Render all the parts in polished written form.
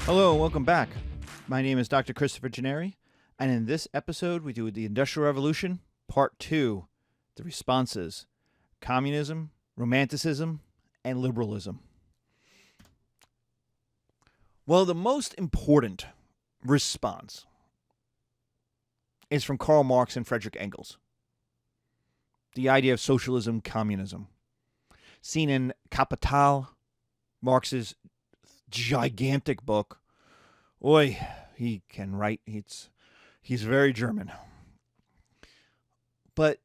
Hello and welcome back. My name is Dr. Christopher Gennari, and in this episode we do the Industrial Revolution, Part 2, the responses, communism, romanticism, and liberalism. Well, the most important response is from Karl Marx and Friedrich Engels. The idea of socialism, communism. Seen in Kapital, Marx's gigantic book. Oi, he can write. He's very German. But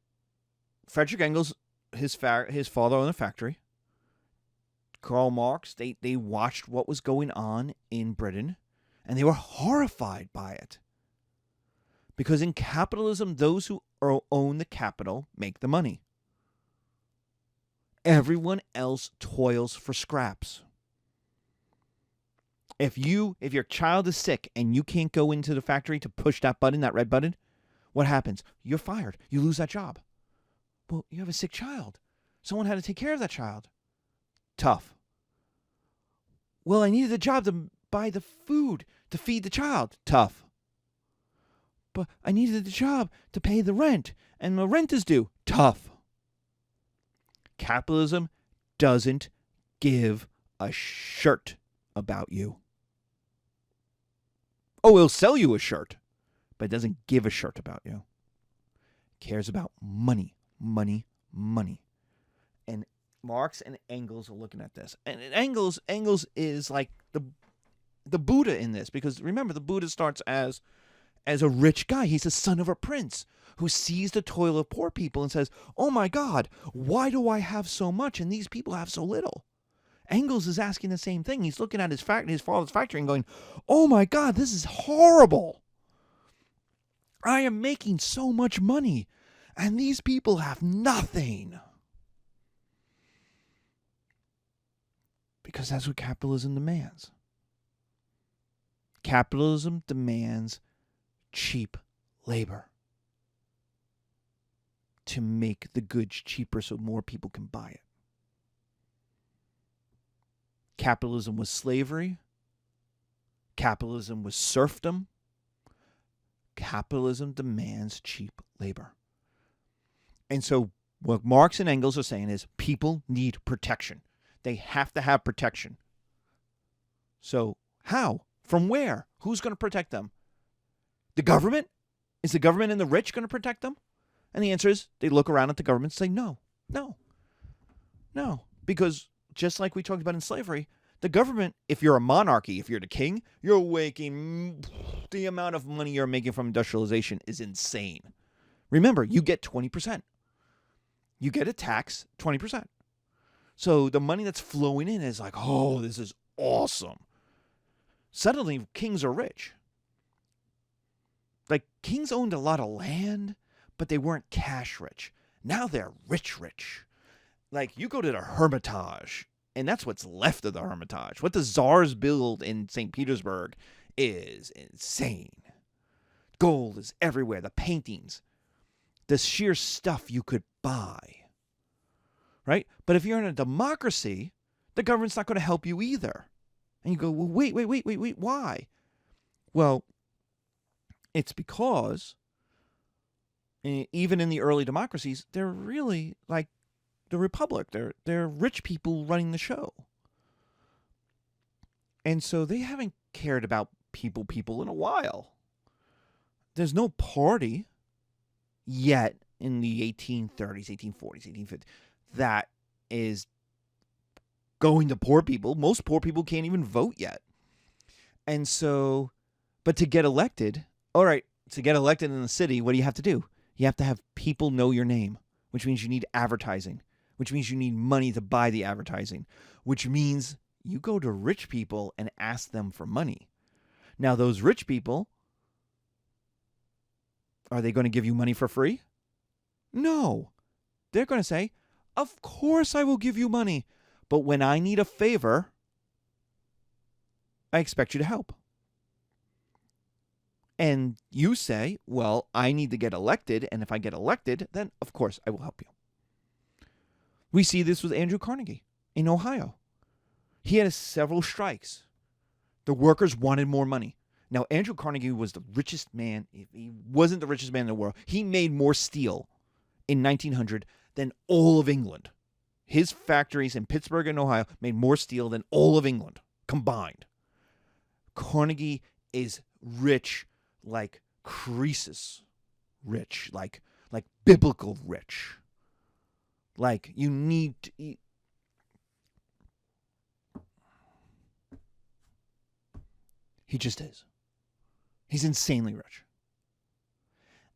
Friedrich Engels, his father owned a factory. Karl Marx, they watched what was going on in Britain, and they were horrified by it. Because in capitalism, those who own the capital make the money. Everyone else toils for scraps. If your child is sick and you can't go into the factory to push that button, that red button, what happens? You're fired. You lose that job. Well, you have a sick child. Someone had to take care of that child. Tough. Well, I needed a job to buy the food to feed the child. Tough. But I needed a job to pay the rent, and the rent is due. Tough. Capitalism doesn't give a shirt about you. Oh, it'll sell you a shirt, but it doesn't give a shirt about you. It cares about money, money, money. And Marx and Engels are looking at this. And Engels is like the Buddha in this, because remember, the Buddha starts as a rich guy. He's the son of a prince who sees the toil of poor people and says, oh my God, why do I have so much and these people have so little? Engels is asking the same thing. He's looking at his father's factory and going, oh my God, this is horrible. I am making so much money and these people have nothing. Because that's what capitalism demands. Capitalism demands cheap labor to make the goods cheaper so more people can buy it. Capitalism was slavery. Capitalism was serfdom. Capitalism demands cheap labor. And so what Marx and Engels are saying is people need protection. They have to have protection. So how? From where? Who's going to protect them? The government? Is the government and the rich going to protect them? And the answer is they look around at the government and say, no. Because just like we talked about in slavery, the government, if you're a monarchy, if you're the king, you're making the amount of money you're making from industrialization is insane. Remember, you get 20%. You get a tax, 20%. So the money that's flowing in is like, oh, this is awesome. Suddenly, kings are rich. Like, kings owned a lot of land, but they weren't cash rich. Now they're rich. Like, you go to the Hermitage, and that's what's left of the Hermitage. What the czars build in St. Petersburg is insane. Gold is everywhere. The paintings. The sheer stuff you could buy. Right? But if you're in a democracy, the government's not going to help you either. And you go, well, wait, why? Well, it's because even in the early democracies, they're really like the republic. They're rich people running the show. And so they haven't cared about people in a while. There's no party yet in the 1830s, 1840s, 1850s that is going to poor people. Most poor people can't even vote yet. And so, but to get elected, all right, to get elected in the city, what do you have to do? You have to have people know your name, which means you need advertising, which means you need money to buy the advertising, which means you go to rich people and ask them for money. Now, those rich people, are they going to give you money for free? No. They're going to say, of course I will give you money, but when I need a favor, I expect you to help. And you say, well, I need to get elected, and if I get elected, then of course I will help you. We see this with Andrew Carnegie in Ohio. He had several strikes. The workers wanted more money. Now, Andrew Carnegie was the richest man. He wasn't the richest man in the world. He made more steel in 1900 than all of England. His factories in Pittsburgh and Ohio made more steel than all of England combined. Carnegie is rich like Croesus rich, like biblical rich. Like you need to eat. He just is. He's insanely rich.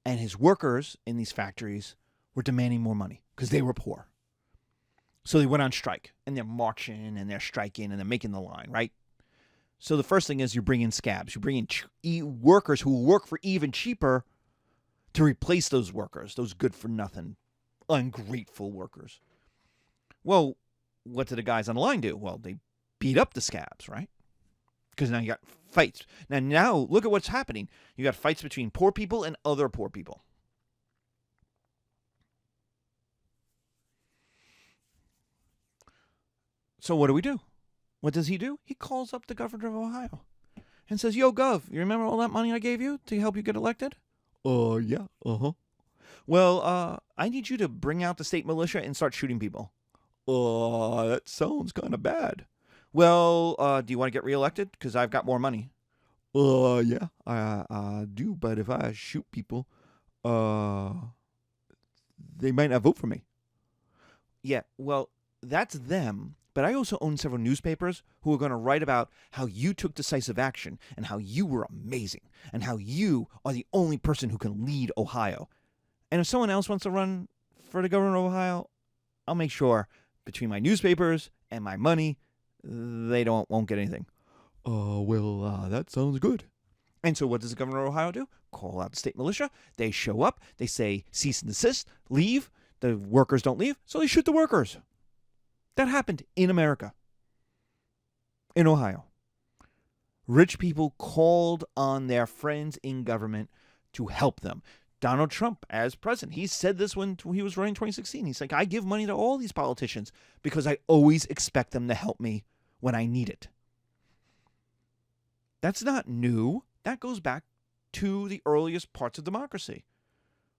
And his workers in these factories were demanding more money because they were poor. So they went on strike, and they're marching, and they're striking, and they're making the line, right? So the first thing is you bring in scabs. You bring in workers who will work for even cheaper to replace those workers, those good-for-nothing, ungrateful workers. Well, what did the guys on the line do? Well, they beat up the scabs, right? Because now you got fights. Now look at what's happening. You got fights between poor people and other poor people. So what do? What does he do? He calls up the governor of Ohio and says, "Yo, Gov, you remember all that money I gave you to help you get elected?" Yeah, uh-huh. Well, I need you to bring out the state militia and start shooting people. That sounds kind of bad. Well, do you want to get reelected? Because I've got more money. Yeah, I do, but if I shoot people, they might not vote for me. Yeah, well, that's them. But I also own several newspapers who are going to write about how you took decisive action and how you were amazing and how you are the only person who can lead Ohio. And if someone else wants to run for the governor of Ohio, I'll make sure between my newspapers and my money, they won't get anything. Well, that sounds good. And so what does the governor of Ohio do? Call out the state militia. They show up. They say cease and desist, leave. The workers don't leave, so they shoot the workers. That happened in America, in Ohio. Rich people called on their friends in government to help them. Donald Trump, as president, he said this when he was running 2016. He's like, I give money to all these politicians because I always expect them to help me when I need it. That's not new. That goes back to the earliest parts of democracy,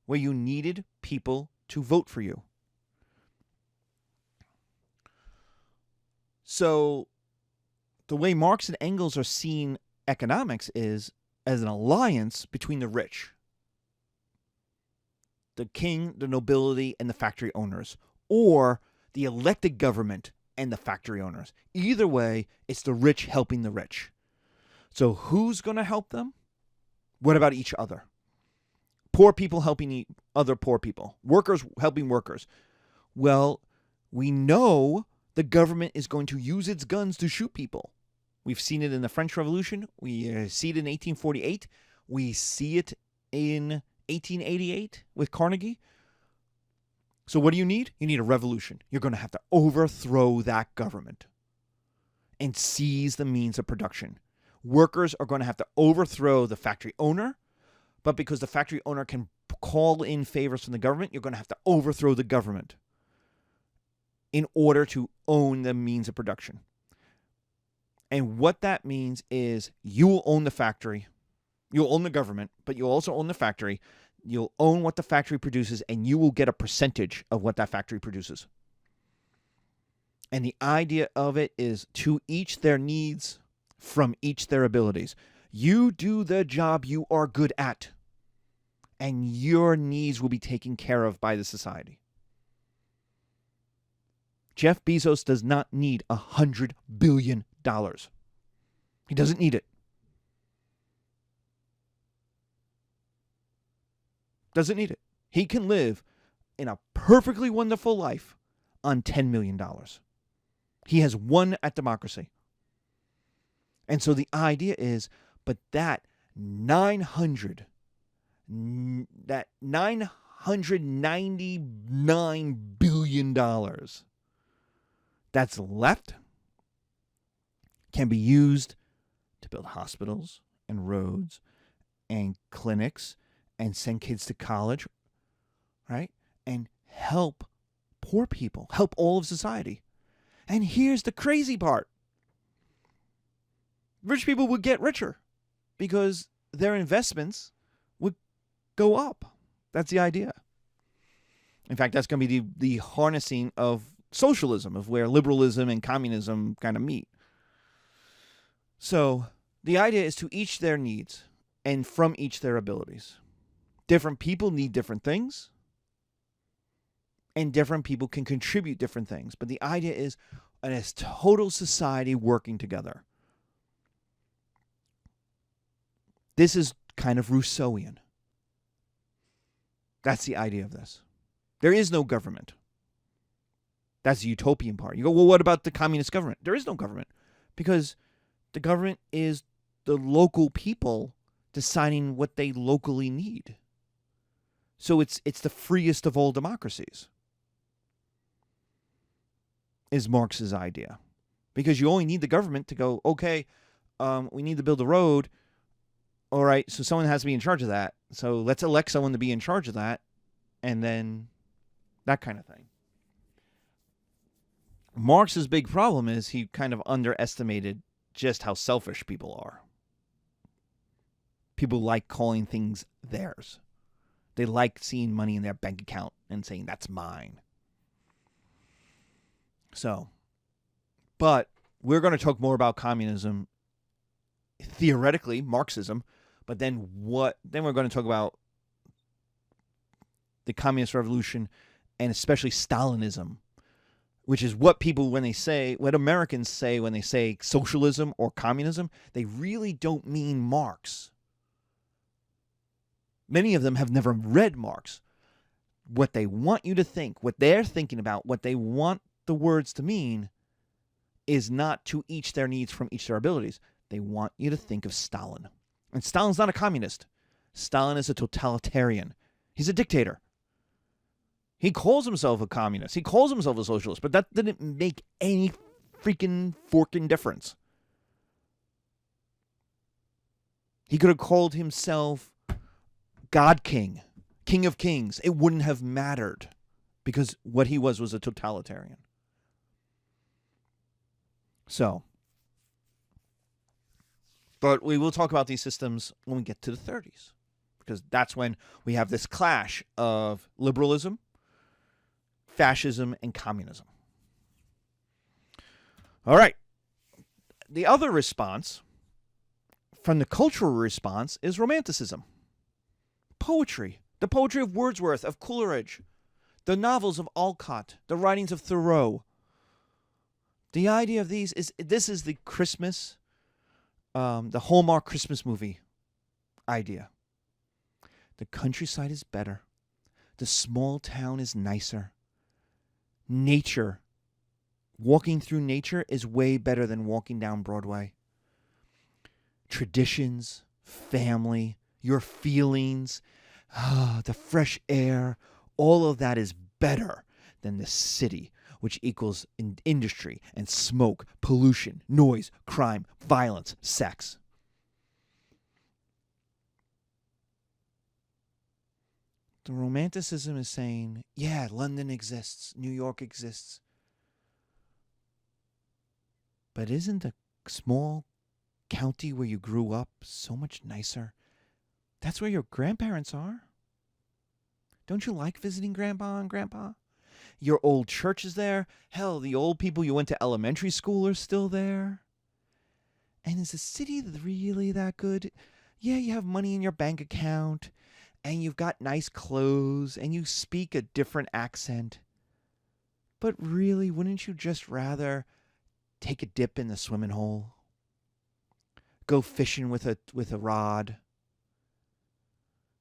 where you needed people to vote for you. So the way Marx and Engels are seeing economics is as an alliance between the rich, the king, the nobility, and the factory owners, or the elected government and the factory owners. Either way, it's the rich helping the rich. So who's going to help them? What about each other? Poor people helping other poor people. Workers helping workers. Well, we know the government is going to use its guns to shoot people. We've seen it in the French Revolution. We see it in 1848. We see it in 1888 with Carnegie. So what do you need? You need a revolution. You're going to have to overthrow that government and seize the means of production. Workers are going to have to overthrow the factory owner, but because the factory owner can call in favors from the government, you're going to have to overthrow the government in order to own the means of production. And what that means is you will own the factory, you'll own the government, but you'll also own the factory. You'll own what the factory produces, and you will get a percentage of what that factory produces. And the idea of it is to each their needs, from each their abilities. You do the job you are good at, and your needs will be taken care of by the society. Jeff Bezos does not need $100 billion. He doesn't need it. Doesn't need it. He can live in a perfectly wonderful life on $10 million. He has won at democracy. And so the idea is, but that $999 billion that's left can be used to build hospitals and roads and clinics and send kids to college, right? And help poor people, help all of society. And here's the crazy part. rich people would get richer because their investments would go up. That's the idea. In fact, that's going to be the harnessing of socialism, of where liberalism and communism kind of meet. So the idea is to each their needs and from each their abilities. Different people need different things, and different people can contribute different things. But the idea is a total society working together. This is kind of Rousseauian. That's the idea of this. There is no government. That's the utopian part. You go, well, what about the communist government? There is no government because the government is the local people deciding what they locally need. So it's the freest of all democracies, is Marx's idea. Because you only need the government to go, okay, we need to build a road. All right, so someone has to be in charge of that. So let's elect someone to be in charge of that. And then that kind of thing. Marx's big problem is he kind of underestimated just how selfish people are. People like calling things theirs. They like seeing money in their bank account and saying, that's mine. So, but we're going to talk more about communism, theoretically, Marxism, but then we're going to talk about the communist revolution and especially Stalinism, which is what people, what Americans say when they say socialism or communism, they really don't mean Marx. Many of them have never read Marx. What they want you to think, what they're thinking about, what they want the words to mean is not to each their needs from each their abilities. They want you to think of Stalin. And Stalin's not a communist. Stalin is a totalitarian. He's a dictator. He calls himself a communist. He calls himself a socialist, but that didn't make any freaking forking difference. He could have called himself God King, King of Kings. It wouldn't have mattered because what he was a totalitarian. So, but we will talk about these systems when we get to the 30s, because that's when we have this clash of liberalism, fascism, and communism. All right. The other response from the cultural response is Romanticism. Poetry. The poetry of Wordsworth, of Coleridge, the novels of Alcott, the writings of Thoreau. The idea of this is the Christmas, the Hallmark Christmas movie idea. The countryside is better. The small town is nicer. Nature. Walking through nature is way better than walking down Broadway. Traditions, family, your feelings, the fresh air, all of that is better than the city, which equals industry and smoke, pollution, noise, crime, violence, sex. The Romanticism is saying, yeah, London exists, New York exists, but isn't the small county where you grew up so much nicer? That's where your grandparents are. Don't you like visiting Grandpa and Grandpa? Your old church is there. Hell, the old people you went to elementary school are still there. And is the city really that good? Yeah, you have money in your bank account, and you've got nice clothes, and you speak a different accent. But really, wouldn't you just rather take a dip in the swimming hole? Go fishing with a rod?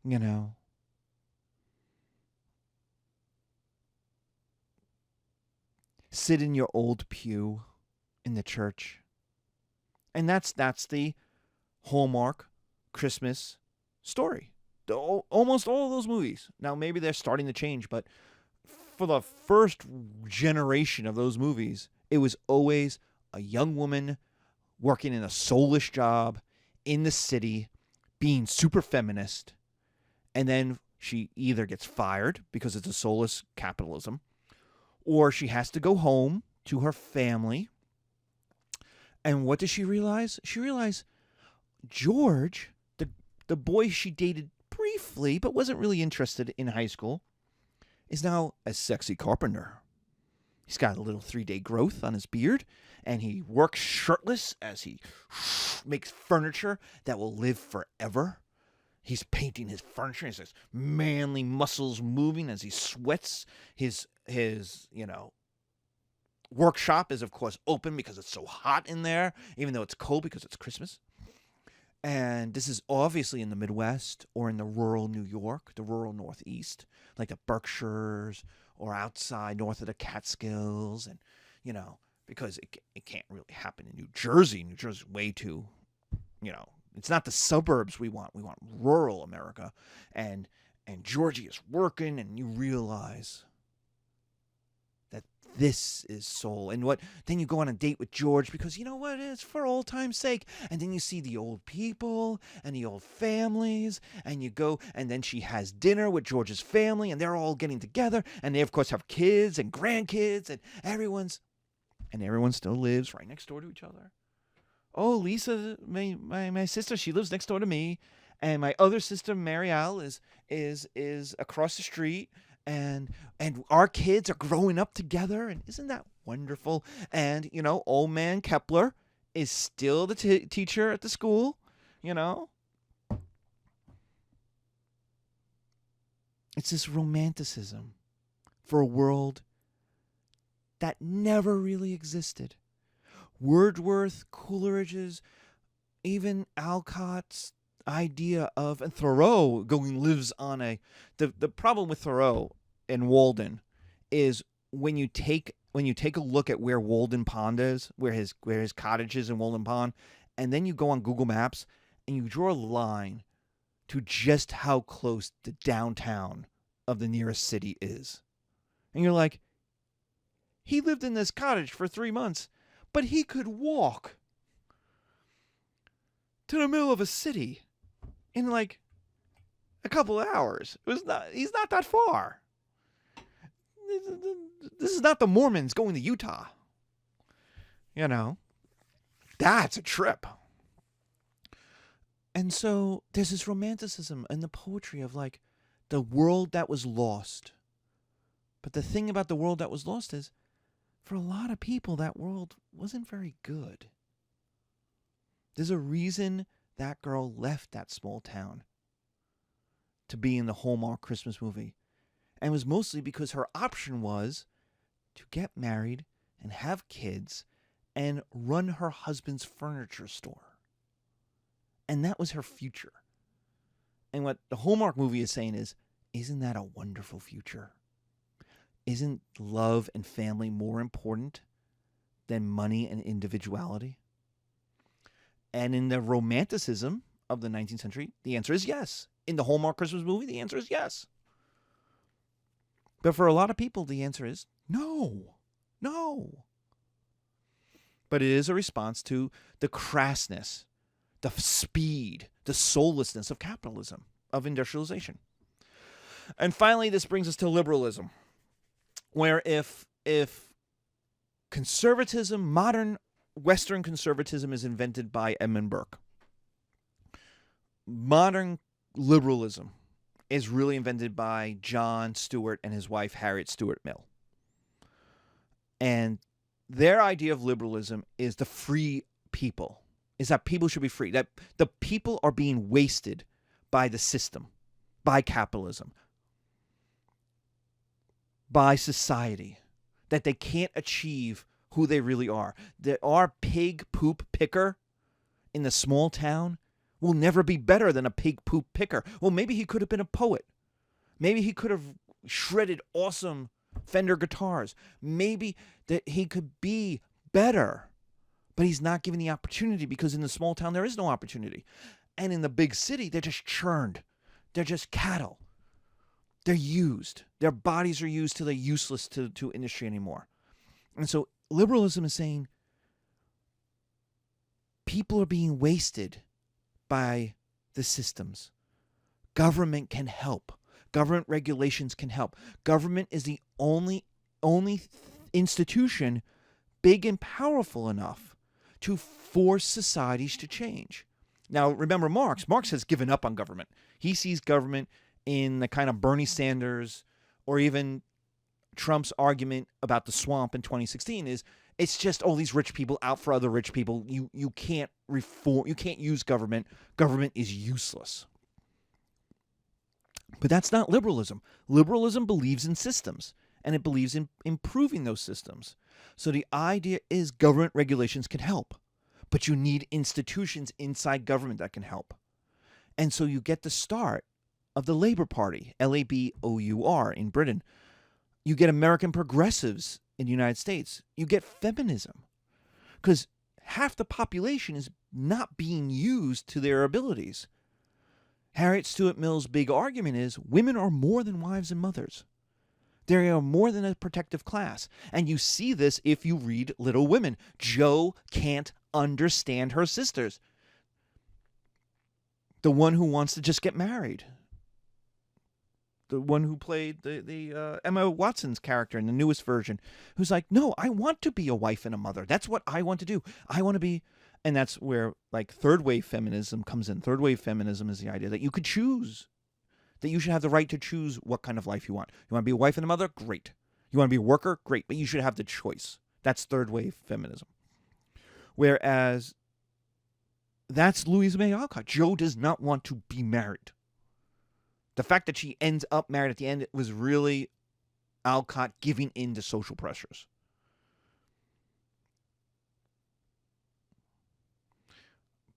You know. Sit in your old pew in the church. And that's the Hallmark Christmas story. Almost all of those movies. Now, maybe they're starting to change, but for the first generation of those movies, it was always a young woman working in a soulless job in the city, being super feminist, and then she either gets fired because it's a soulless capitalism, or she has to go home to her family And what does she realize? She realized George, the boy she dated briefly but wasn't really interested in high school, is now a sexy carpenter. He's got a little 3-day growth on his beard, and he works shirtless as he makes furniture that will live forever. He's painting his furniture. He says manly muscles moving as he sweats. His workshop is, of course, open because it's so hot in there, even though it's cold because it's Christmas. And this is obviously in the Midwest or in the rural New York, the rural Northeast, like the Berkshires or outside north of the Catskills. And, because it can't really happen in New Jersey. New Jersey's way too, it's not the suburbs we want. We want rural America. And Georgie is working, and you realize that this is soul. And then you go on a date with George because you know what? It's for old time's sake. And then you see the old people and the old families, and you go, and then she has dinner with George's family, and they're all getting together, and they of course have kids and grandkids, and everyone still lives right next door to each other. Oh, Lisa, my sister, she lives next door to me, and my other sister, Marielle, is across the street. And our kids are growing up together, and isn't that wonderful? And old man Kepler is still the teacher at the school. It's this romanticism for a world that never really existed. Wordsworth, Coleridge's, even Alcott's idea of, and Thoreau lives on the problem with Thoreau and Walden is when you take a look at where Walden Pond is, where his cottage is in Walden Pond, and then you go on Google Maps and you draw a line to just how close the downtown of the nearest city is. And you're like, he lived in this cottage for 3 months, but he could walk to the middle of a city in like a couple of hours. He's not that far. This is not the Mormons going to Utah. That's a trip. And so there's this romanticism and the poetry of like the world that was lost. But the thing about the world that was lost is, for a lot of people, that world wasn't very good. There's a reason that girl left that small town to be in the Hallmark Christmas movie. And it was mostly because her option was to get married and have kids and run her husband's furniture store. And that was her future. And what the Hallmark movie is saying is, isn't that a wonderful future? Isn't love and family more important than money and individuality? And in the romanticism of the 19th century, the answer is yes. In the Hallmark Christmas movie, the answer is yes. But for a lot of people, the answer is no. But it is a response to the crassness, the speed, the soullessness of capitalism, of industrialization. And finally, this brings us to liberalism, where if conservatism, modern Western conservatism, is invented by Edmund Burke, modern liberalism is really invented by John Stuart and his wife Harriet Stuart Mill. And their idea of liberalism is the free people, is that people should be free, that the people are being wasted by the system, by capitalism, by society, that they can't achieve who they really are. That our pig poop picker in the small town will never be better than a pig poop picker. Well, maybe he could have been a poet. Maybe he could have shredded awesome Fender guitars. Maybe that he could be better, but he's not given the opportunity because in the small town there is no opportunity. And in the big city, they're just churned. They're just cattle. They're used. Their bodies are used till they're useless to industry anymore. And so liberalism is saying people are being wasted by the systems. Government can help. Government regulations can help. Government is the only institution big and powerful enough to force societies to change. Now, remember Marx. Marx has given up on government. He sees government in the kind of Bernie Sanders or even Trump's argument about the swamp in 2016 is it's just all these rich people out for other rich people. You can't reform. You can't use government. Government is useless. But that's not liberalism. Liberalism believes in systems, and it believes in improving those systems. So the idea is government regulations can help, but you need institutions inside government that can help. And so you get the start of the Labour Party, Labour in Britain. You get American progressives in the United States. You get feminism, because half the population is not being used to their abilities. Harriet Stewart Mill's big argument is women are more than wives and mothers. They are more than a protective class. And you see this if you read Little Women. Jo can't understand her sisters. The one who wants to just get married. The one who played the Emma Watson's character in the newest version, who's like, no, I want to be a wife and a mother. That's what I want to do. I want to be... And that's where, like, third wave feminism comes in. Third wave feminism is the idea that you could choose, that you should have the right to choose what kind of life you want. You want to be a wife and a mother? Great. You want to be a worker? Great. But you should have the choice. That's third wave feminism. Whereas that's Louisa May Alcott. Jo does not want to be married. The fact that she ends up married at the end was really Alcott giving in to social pressures.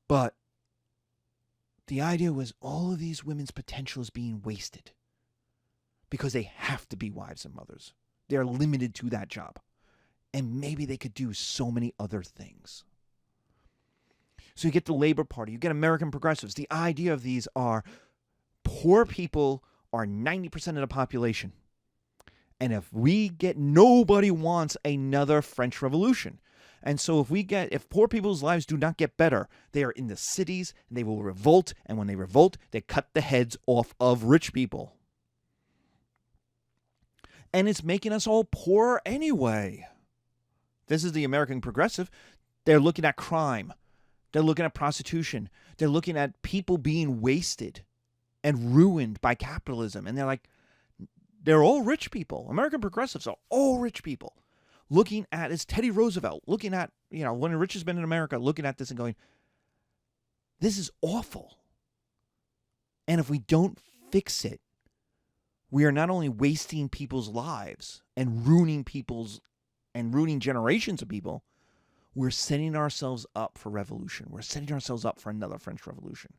But the idea was all of these women's potential is being wasted because they have to be wives and mothers. They're limited to that job. And maybe they could do so many other things. So you get the Labour Party, you get American progressives. The idea of these are poor people are 90% of the population. And if we get, nobody wants another French Revolution. And so if poor people's lives do not get better, they are in the cities, and they will revolt, and when they revolt, they cut the heads off of rich people. And it's making us all poorer anyway. This is the American progressive. They're looking at crime. They're looking at prostitution. They're looking at people being wasted and ruined by capitalism. And they're like, they're all rich people. American progressives are all rich people. Looking at, it's Teddy Roosevelt, looking at, one of the richest men in America, looking at this and going, this is awful. And if we don't fix it, we are not only wasting people's lives and ruining generations of people, we're setting ourselves up for revolution. We're setting ourselves up for another French Revolution.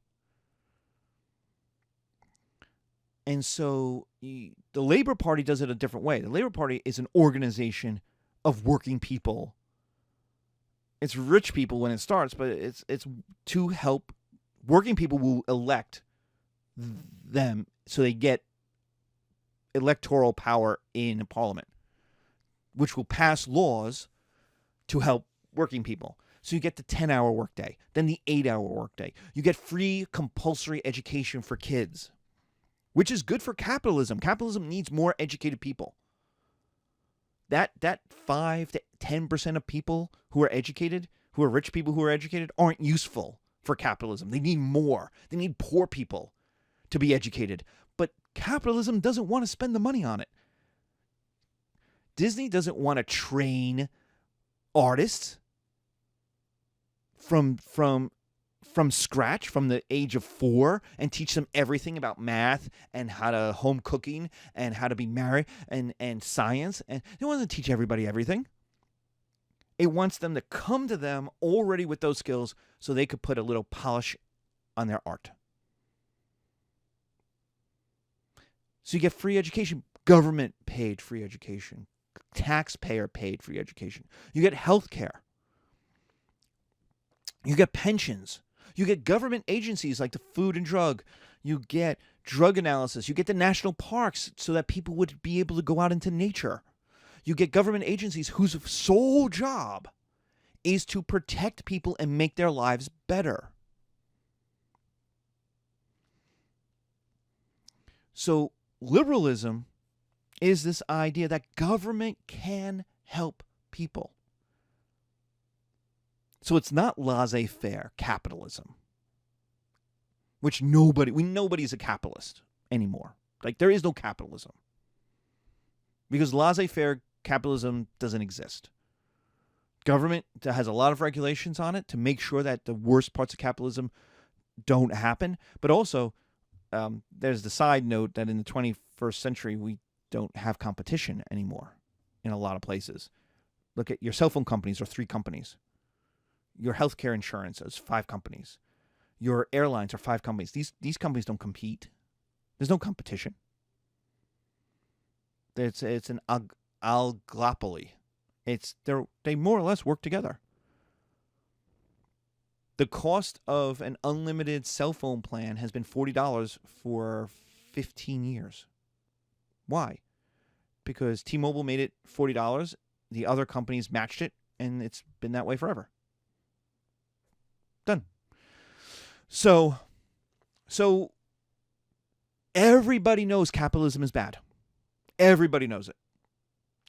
And so the Labour Party does it a different way. The Labour Party is an organization of working people. It's rich people when it starts, but it's to help. Working people will elect them so they get electoral power in Parliament, which will pass laws to help working people. So you get the 10-hour workday, then the 8-hour workday. You get free compulsory education for kids, which is good for capitalism. Capitalism needs more educated people. That 5 to 10% of people who are educated, who are rich people who are educated, aren't useful for capitalism. They need more. They need poor people to be educated. But capitalism doesn't want to spend the money on it. Disney doesn't want to train artists from scratch, from the age of 4, and teach them everything about math and how to home cooking and how to be married and science. And it doesn't teach everybody everything. It wants them to come to them already with those skills so they could put a little polish on their art. So you get free education, government paid free education, taxpayer paid free education. You get health care. You get pensions. You get government agencies like the Food and Drug. You get drug analysis. You get the national parks so that people would be able to go out into nature. You get government agencies whose sole job is to protect people and make their lives better. So liberalism is this idea that government can help people. So it's not laissez-faire capitalism, which nobody's a capitalist anymore. Like, there is no capitalism. Because laissez-faire capitalism doesn't exist. Government has a lot of regulations on it to make sure that the worst parts of capitalism don't happen. But also, there's the side note that in the 21st century, we don't have competition anymore in a lot of places. Look at your cell phone companies are 3 companies. Your healthcare insurance is 5 companies. Your airlines are 5 companies. These companies don't compete. There's no competition. It's an oligopoly. They more or less work together. The cost of an unlimited cell phone plan has been $40 for 15 years. Why? Because T-Mobile made it $40, the other companies matched it, and it's been that way forever. Done. So everybody knows capitalism is bad. Everybody knows it.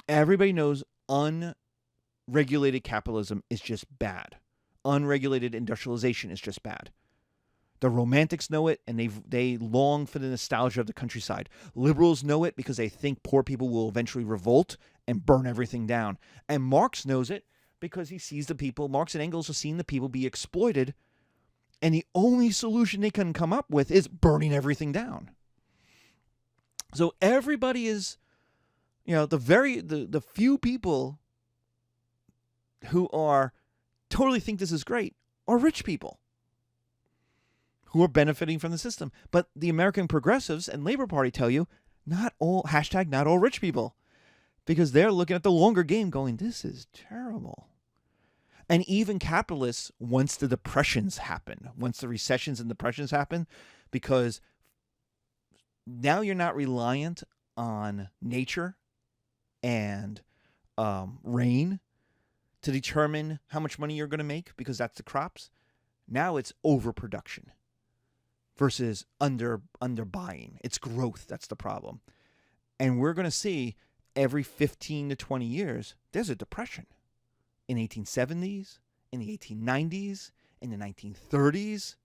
Everybody knows unregulated capitalism is just bad. Unregulated industrialization is just bad. The romantics know it, and they long for the nostalgia of the countryside. Liberals know it because they think poor people will eventually revolt and burn everything down. And Marx knows it because he sees the people. Marx and Engels are seeing the people be exploited, and the only solution they can come up with is burning everything down. So everybody is, the few people who are totally think this is great are rich people who are benefiting from the system. But the American progressives and Labor Party tell you not all rich people, because they're looking at the longer game going, this is terrible. And even capitalists, once the depressions happen, once the recessions and depressions happen, because now you're not reliant on nature and rain to determine how much money you're going to make, because that's the crops. Now it's overproduction versus underbuying. It's growth that's the problem. And we're going to see every 15 to 20 years, there's a depression. In the 1870s, in the 1890s, in the 1930s.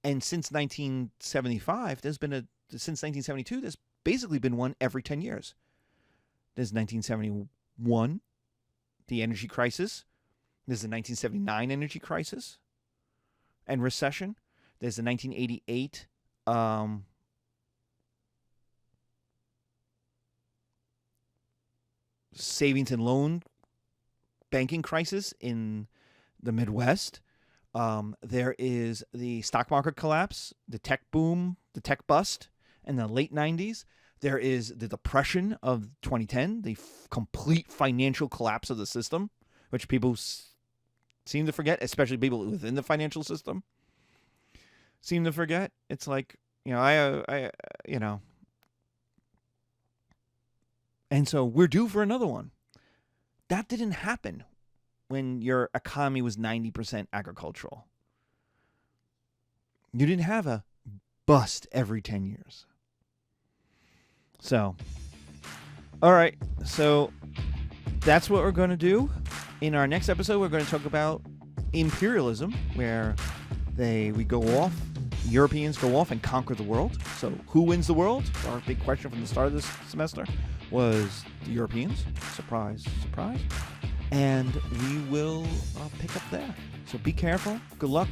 And since 1975, since 1972, there's basically been one every 10 years. There's 1971, the energy crisis. There's the 1979 energy crisis and recession. There's the 1988 savings and loan banking crisis in the Midwest. There is the stock market collapse, the tech boom, the tech bust in the late 90s. There is the depression of 2010, the complete financial collapse of the system, which people seem to forget, especially people within the financial system seem to forget. It's like, and so we're due for another one. That didn't happen when your economy was 90% agricultural. You didn't have a bust every 10 years. So, all right. So that's what we're going to do. In our next episode, we're going to talk about imperialism, where Europeans go off and conquer the world. So who wins the world? Our big question from the start of this semester was the Europeans. Surprise, surprise. And we will pick up there. So be careful. Good luck.